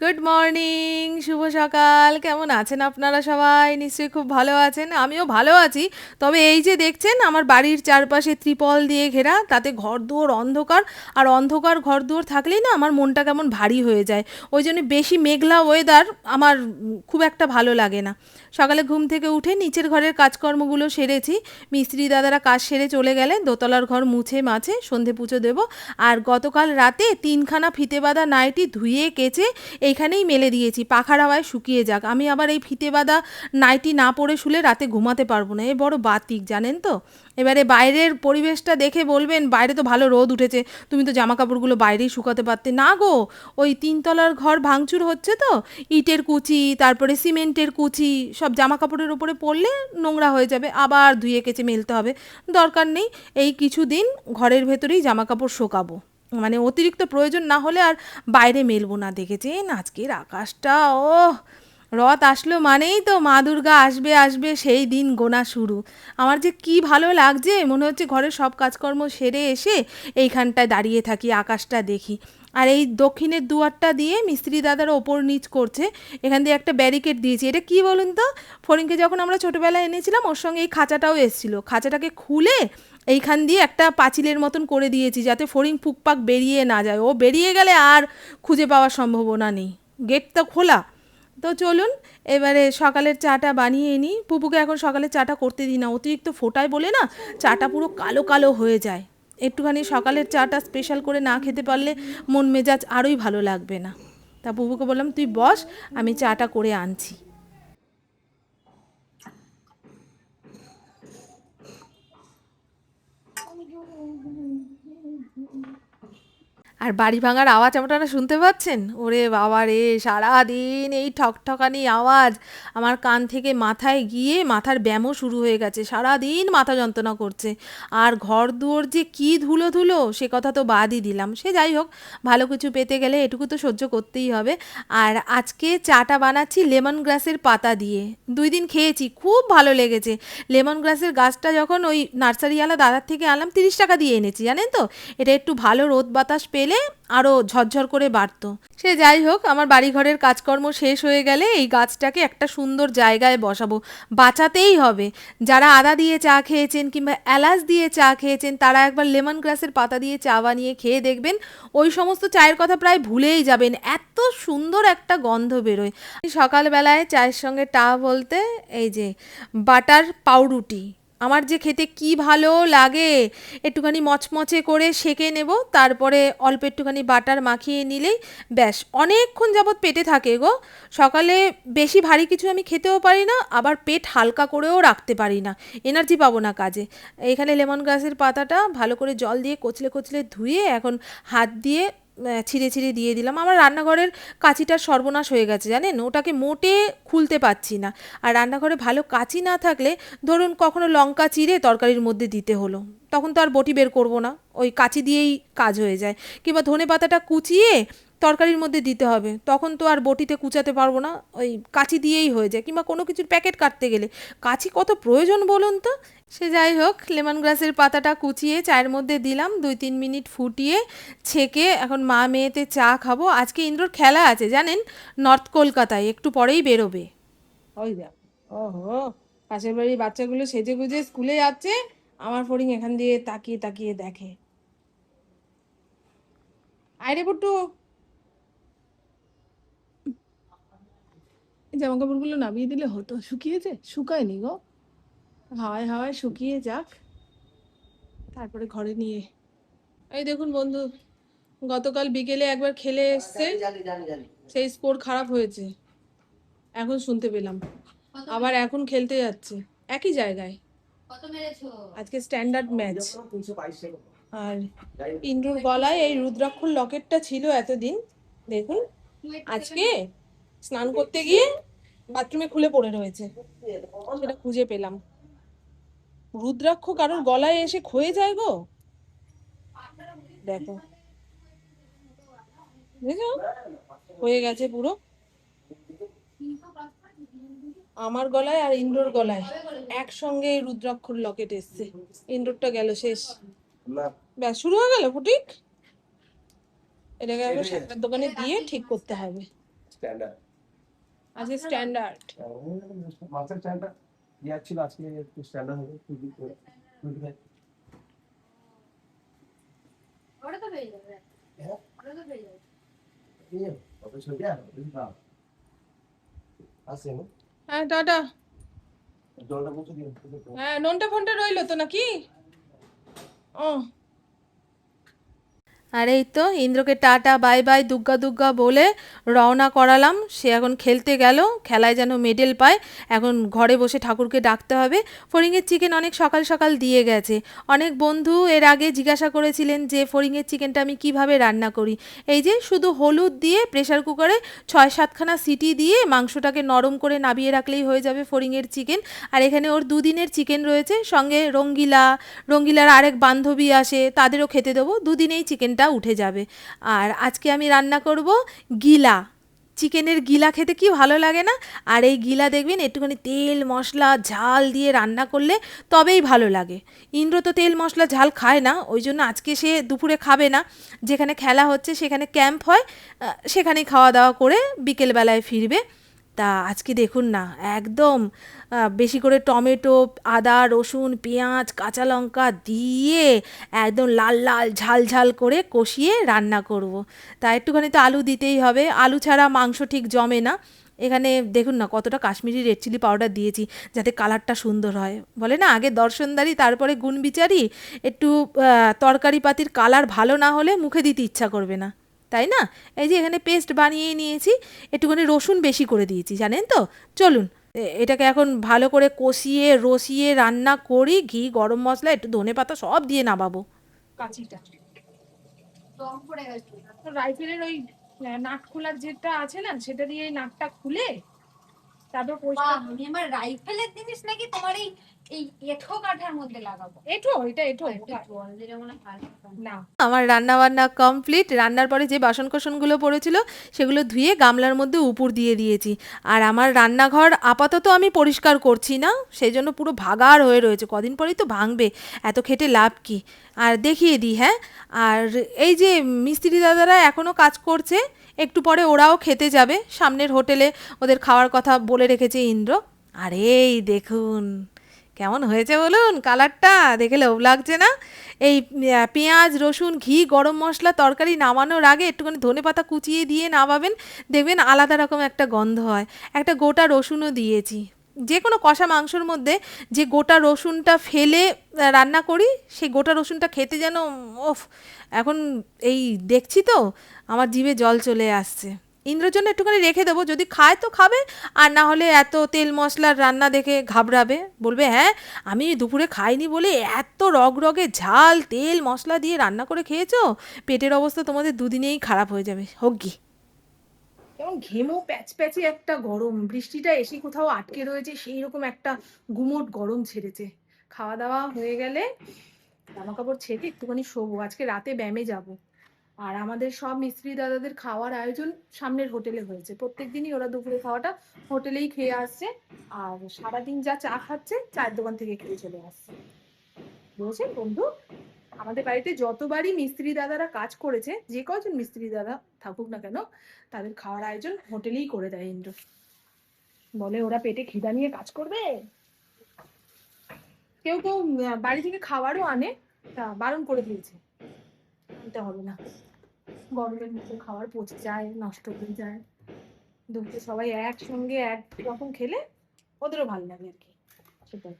Good morning, শুভ সকাল। কেমন আছেন আপনারা সবাই? নিশ্চয়ই খুব ভালো আছেন। আমিও ভালো আছি। তবে এই যে দেখছেন আমার বাড়ির চারপাশে ত্রিপল দিয়ে ঘেরা, তাতে ঘরদুয়ার অন্ধকার। আর অন্ধকার ঘরদুয়ার থাকলেই না আমার মনটা কেমন ভারী হয়ে যায়। ওই জন্য বেশি মেঘলা ওয়েদার আমার খুব একটা ভালো লাগে না। সকালে ঘুম থেকে উঠে নিচের ঘরের কাজকর্মগুলো সেরেছি। মিস্ত্রি দাদারা কাজ সেরে চলে গেলে দোতলার ঘর মুছে মাছে সন্ধে পুজো দেবো। আর গতকাল রাতে 3খানা ফিতে বাঁধা নাইটি ধুয়ে কেচে এইখানেই মেলে দিয়েছি, পাখার হাওয়ায় শুকিয়ে যাক। আমি আবার এই ফিতে বাঁধা নাইটি না পরে শুলে রাতে ঘুমাতে পারবো না, এ বড় বাতিক জানেন তো। এবারে বাইরের পরিবেশটা দেখে বলবেন বাইরে তো ভালো রোদ উঠেছে, তুমি তো জামা কাপড়গুলো বাইরেই শুকাতে পারতে। না গো, ওই 3তলার ঘর ভাঙচুর হচ্ছে তো, ইটের কুচি তারপরে সিমেন্টের কুচি সব জামা কাপড়ের ওপরে পড়লে নোংরা হয়ে যাবে, আবার ধুয়ে কেচে মেলতে হবে। দরকার নেই, এই কিছুদিন ঘরের ভেতরেই জামা কাপড় শোকাবো, মানে অতিরিক্ত প্রয়োজন না হলে আর বাইরে মেলবো না। দেখেছেন আজকের আকাশটা, ও রথ আসলো মানেই তো মা দুর্গা আসবে আসবে সেই দিন গোনা শুরু। আমার যে কি ভালো লাগছে, মনে হচ্ছে ঘরের সব কাজকর্ম সেরে এসে এইখানটায় দাঁড়িয়ে থাকি, আকাশটা দেখি। আর এই দক্ষিণের দুয়ারটা দিয়ে মিস্ত্রি দাদারা ওপর নিচ করছে, এখান দিয়ে একটা ব্যারিকেড দিয়েছি। এটা কি বলুন তো, ফড়িংকে যখন আমরা ছোটোবেলায় এনেছিলাম ওর সঙ্গে এই খাঁচাটাও এসেছিলো, খাঁচাটাকে খুলে এইখান দিয়ে একটা পাঁচিলের মতন করে দিয়েছি যাতে ফড়িং পুকপাক বেরিয়ে না যায়। ও বেরিয়ে গেলে আর খুঁজে পাওয়ার সম্ভাবনা নেই, গেট তো খোলা। তো চলুন এবারে সকালের চাটা বানিয়ে নিই। পুপুকে এখন সকালের চাটা করতে দিই না, অতিরিক্ত ফোটায় বলে না চাটা পুরো কালো কালো হয়ে যায়। একটুখানি সকালের চাটা স্পেশাল করে না খেতে পারলে মন মেজাজ আরোই ভালো লাগবে না। তা পুপুকে বললাম তুই বস, আমি চাটা করে আনছি। আর বাড়ি ভাঙার আওয়াজ আপনারা শুনতে পাচ্ছেন? ওরে বাবা রে, সারাদিন এই ঠকঠকানি আওয়াজ আমার কান থেকে মাথায় গিয়ে মাথার ব্যায়ামও শুরু হয়ে গেছে, সারাদিন মাথা যন্ত্রণা করছে। আর ঘর দুয়ার যে কী ধুলো ধুলো সে কথা তো বাদই দিলাম, সে যাই হোক, ভালো কিছু পেতে গেলে এটুকু তো সহ্য করতেই হবে। আর আজকে চাটা বানাচ্ছি লেমন গ্রাসের পাতা দিয়ে। 2 দিন খেয়েছি, খুব ভালো লেগেছে। লেমন গ্রাসের গাছটা যখন ওই নার্সারিওয়ালা দাদার থেকে আনলাম, 30 টাকা দিয়ে এনেছি জানেন তো। এটা একটু ভালো রোদ বাতাস পেলে আরও ঝরঝর করে বাড়তো। সে যাই হোক, আমার বাড়িঘরের কাজকর্ম শেষ হয়ে গেলে এই গাছটাকে একটা সুন্দর জায়গায় বসাবো, বাঁচাতেই হবে। যারা আদা দিয়ে চা খেয়েছেন কিংবা এলাচ দিয়ে চা খেয়েছেন তারা একবার লেমন গ্রাসের পাতা দিয়ে চা বানিয়ে খেয়ে দেখবেন, ওই সমস্ত চায়ের কথা প্রায় ভুলেই যাবেন, এত সুন্দর একটা গন্ধ বেরোয়। সকালবেলায় চায়ের সঙ্গে টা বলতে এই যে বাটার পাউরুটি আমার যে খেতে কি ভালো লাগে। একটুখানি মচমচে করে সেঁকে নেব, তারপরে অল্প একটুখানি বাটার মাখিয়ে নিলেই ব্যাস অনেকক্ষণ যাবৎ পেটে থাকে গো। সকালে বেশি ভারী কিছু আমি খেতেও পারি না, আবার পেট হালকা করেও রাখতে পারি না, এনার্জি পাবো না কাজে। এখানে লেমন গ্রাসের পাতাটা ভালো করে জল দিয়ে কচলে কচলে ধুয়ে এখন হাত দিয়ে ছিঁড়ে ছিঁড়ে দিয়ে দিলাম। আমার রান্নাঘরের কাঁচিটার সর্বনাশ হয়ে গেছে জানেন, ওটাকে মোটে খুলতে পারছি না। আর রান্নাঘরে ভালো কাঁচি না থাকলে, ধরুন কখনো লঙ্কা চিড়ে তরকারির মধ্যে দিতে হলো, তখন তো আর বটি বের করবো না, ওই কাঁচি দিয়েই কাজ হয়ে যায়। কিংবা ধনে পাতাটা কুচিয়ে তরকারির মধ্যে দিতে হবে, তখন তো আর বটিতে কুচাতে পারবো না, ওই কাঁচি দিয়েই হয়ে যায়। কিংবা কোনো কিছুর প্যাকেট কাটতে গেলে কাঁচি কত প্রয়োজন বলুন তো। সে যাই হোক, লেমন গ্রাসের পাতাটা কুচিয়ে চায়ের মধ্যে দিলাম, 2-3 মিনিট ফুটিয়ে ছেঁকে এখন মা মেয়েতে চা খাবো। আজকে ইন্দ্রর খেলা আছে জানেন, নর্থ কলকাতায়, একটু পরেই বেরোবে। ওই দেখ, ওহো, পাশের বাড়ির বাচ্চাগুলো সেজে গুজে স্কুলে যাচ্ছে, আমার ফড়িং এখান দিয়ে তাকিয়ে তাকিয়ে দেখে। আয়রে পুট্টু, এই জামা কাপড়গুলো নামিয়ে দিলে হতো, শুকিয়েছে, শুকায়নি গো, হাওয়ায় হাওয়ায় শুকিয়ে যাক, তারপরে ঘরে নিয়ে। এই দেখুন বন্ধু, গতকাল বিকেলে একবার খেলে এসছে, সেই স্কোর খারাপ হয়েছে, এখন শুনতে পেলাম। আবার এখন খেলতে যাচ্ছে একই জায়গায়, আজকে স্ট্যান্ডার্ড ম্যাচ। আর ইন্দ্রর গলায় এই রুদ্রাক্ষর লকেটটা ছিল এতদিন, দেখুন আজকে স্নান করতে গিয়ে বাথরুমে খুলে পড়ে রয়েছে, সেটা খুঁজে পেলাম। রুদ্রাক্ষ কারোর গলায় এসে ক্ষয়ে যায় গো, দেখো, বুঝেছো, হয়ে গেছে পুরো। আমার গলায় আর ইন্দ্রর গলায় একসঙ্গে রুদ্রাক্ষর লকেট এসছে, ইন্দ্ররটা গেল শেষ, ব্যাস শুরু হয়ে গেল ফুটিক। এটাকে একবার সাঁতার দোকানে দিয়ে ঠিক করতে হবে। স্ট্যান্ডার্ড আজকে স্ট্যান্ডার্ড। মাছের স্ট্যান্ডার্ড ইয়ার ছিল, আজকে একটু স্ট্যান্ডার্ড হবে। ওটা তো পেয়ে যাবে, ওটা তো পেয়ে যাবে। হ্যাঁ টাটা। জলটা মুছে দিন। হ্যাঁ নোনটা ফোনটা রইলো তো নাকি? ও আর এই তো ইন্দ্রকে টাটা বাই বাই দুগ্গা দুগ্গা বলে রওনা করালাম। সে এখন খেলতে গেল, খেলায় যেন মেডেল পায়। এখন ঘরে বসে ঠাকুরকে ডাকতে হবে। ফড়িংয়ের চিকেন অনেক সকাল সকাল দিয়ে গেছে। অনেক বন্ধু এর আগে জিজ্ঞাসা করেছিলেন যে ফড়িংয়ের চিকেনটা আমি কিভাবে রান্না করি। এই যে শুধু হলুদ দিয়ে প্রেসার কুকারে 6-7খানা সিটি দিয়ে মাংসটাকে নরম করে নাবিয়ে রাখলেই হয়ে যাবে ফড়িংয়ের চিকেন। আর এখানে ওর দুদিনের চিকেন রয়েছে, সঙ্গে রঙ্গিলার আরেক বান্ধবী আসে, তাদেরও খেতে দেবো। দুদিনেই চিকেনটা উঠে যাবে। আর আজকে আমি রান্না করব গিলা। চিকেনের গিলা খেতে কি ভালো লাগে না? আর এই গিলা দেখবেন একটুখানি তেল মশলা ঝাল দিয়ে রান্না করলে তবেই ভালো লাগে। ইন্দ্র তো তেল মশলা ঝাল খায় না, ওই জন্য আজকে সে দুপুরে খাবে না। যেখানে খেলা হচ্ছে সেখানে ক্যাম্প হয়, সেখানেই খাওয়া দাওয়া করে বিকেলবেলায় ফিরবে। তা আজকে দেখুন না, একদম বেশি করে টমেটো, আদা, রসুন, পেঁয়াজ, কাঁচা লঙ্কা দিয়ে একদম লাল লাল ঝাল ঝাল করে কষিয়ে রান্না করব। তা একটুখানি তো আলু দিতেই হবে, আলু ছাড়া মাংস ঠিক জমে না। এখানে দেখুন না কতটা কাশ্মীরি রেড চিলি পাউডার দিয়েছি যাতে কালারটা সুন্দর হয়। বলে না আগে দর্শনদারি তারপরে গুণ বিচারি। একটু তরকারি পাতির কালার ভালো না হলে মুখে দিতে ইচ্ছা করবে না, তাই না? এই যে এখানে পেস্ট বানিয়ে নিয়েছি, একটুখানি রসুন বেশি করে দিয়েছি জানেন তো। চলুন এটাকে এখন ভালো করে কষিয়ে রসিয়ে রান্না করি, ঘি গরম মশলা একটু ধনেপাতা সব দিয়ে নামাবো। কাঁচিটা রাইফেলের ওই নাট খোলার যেটা আছে না, সেটা দিয়ে নাটটা খুলে তারপর আমি আমার রাইফেলের জিনিস নাকি তোমার এই এই এঁঠো কাঠার মধ্যে লাগাবো। এঁঠো, এটা এঁঠো না। আমার রান্না বান্না কমপ্লিট। রান্নার পরে যে বাসন কোসনগুলো পড়েছিল সেগুলো ধুয়ে গামলার মধ্যে উপর দিয়ে দিয়েছি। আর আমার রান্নাঘর আপাতত আমি পরিষ্কার করছি না, সেই জন্য পুরো ভাগাড় হয়ে রয়েছে। কদিন পরেই তো ভাঙবে, এত খেটে লাভ কি। আর দেখিয়ে দিই, হ্যাঁ, আর এই যে মিস্ত্রি দাদারা এখনও কাজ করছে, একটু পরে ওরাও খেতে যাবে সামনের হোটেলে, ওদের খাওয়ার কথা বলে রেখেছে ইন্দ্র। আর এই দেখুন কেমন হয়েছে বলুন, কালারটা দেখে লোভ লাগছে না? এই পেঁয়াজ রসুন ঘি গরম মশলা তরকারি নামানোর আগে একটুখানি ধনেপাতা কুচিয়ে দিয়ে নামাবেন, দেখবেন আলাদা রকম একটা গন্ধ হয়। একটা গোটা রসুনও দিয়েছি। যে কোনো কষা মাংসর মধ্যে যে গোটা রসুনটা ফেলে রান্না করি, সেই গোটা রসুনটা খেতে যেন ওফ, এখন এই দেখছি তো আমার জিভে জল চলে আসছে। ইন্দ্রর জন্য একটুখানি রেখে দেবো, যদি খায় তো খাবে, আর না হলে এত তেল মশলার রান্না দেখে ঘাবড়াবে, বলবে হ্যাঁ আমি দুপুরে খাইনি বলে এত রগরগে ঝাল তেল মশলা দিয়ে রান্না করে খেয়েছো, পেটের অবস্থা তোমাদের দুদিনেই খারাপ হয়ে যাবে। হোক গি। কেমন ঘেমো প্যাচ প্যাচে একটা গরম, বৃষ্টিটা এসে কোথাও আটকে রয়েছে সেই রকম একটা গুমোট গরম ছেড়েছে। খাওয়া দাওয়া হয়ে গেলে জামা কাপড় ছেড়ে একটুখানি শোবো, আজকে রাতে ব্যায়ামে যাব। আর আমাদের সব মিস্ত্রি দাদাদের খাওয়ার আয়োজন সামনের হোটেলে হয়েছে, প্রত্যেকদিনই ওরা দুপুরে খাওয়াটা হোটেলেই খেয়ে আসছে। আর সারাদিন যা চা খাচ্ছে চায়ের দোকান থেকে খেয়ে চলে আসছে। বুঝেছেন বন্ধু, আমাদের বাড়িতে যতবারই মিস্ত্রি দাদারা কাজ করেছে, যে কজন মিস্ত্রি দাদা থাকুক না কেন, তাদের খাওয়ার আয়োজন হোটেলেই করে দেয় ইন্দ্র। বলে ওরা পেটে খিদা নিয়ে কাজ করবে। কেউ কেউ বাড়ি থেকে খাবারও আনে, তা বারণ করে দিয়েছে, আনতে হবে না, গরমের মধ্যে খাবার পচে যায় নষ্ট হয়ে যায়। দুপুরে সবাই একসঙ্গে এক রকম খেলে ওদেরও ভালো লাগে আর কি, সেটাই।